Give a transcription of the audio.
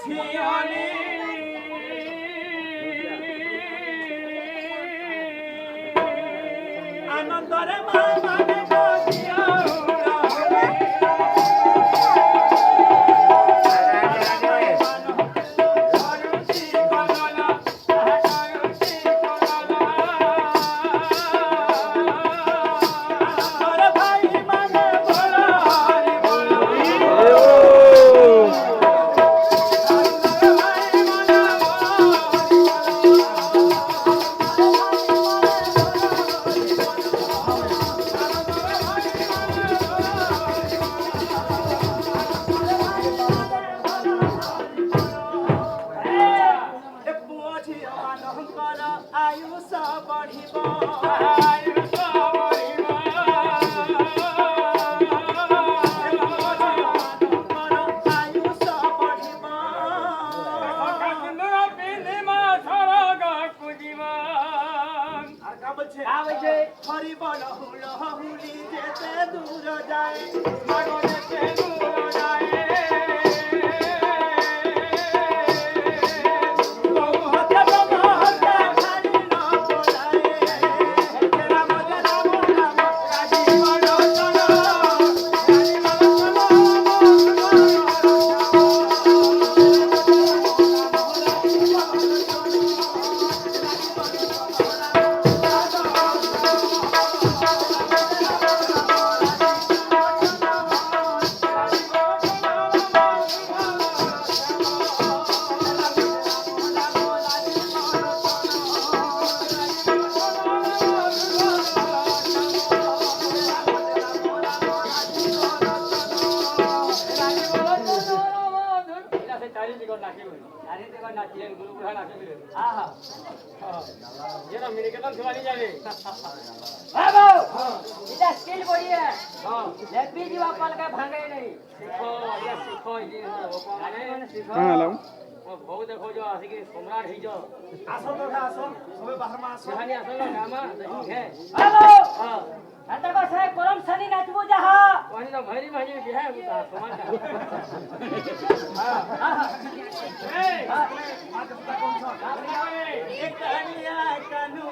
ঝিয়ানি আনন্দরে মা মানে গজিয়া आयुष बढ़िब हरि बल हुल हुली जेते दूर जाए स्किल बड़ी है लेपी जी वापल के भांगे नहीं सीखो या सीखो जी सीखो बहु देखो जो आसी की सम्राट ही जो आसो तो आसो सबे बाहर में आसो कहानी आसो ना गामा नहीं है हेलो हां अंदर को साहेब परम शनि नाचबो जहा वही ना भैरी भाजी बिहार उता समान हां हां ए हां आज कौन सा एक कहानिया कानू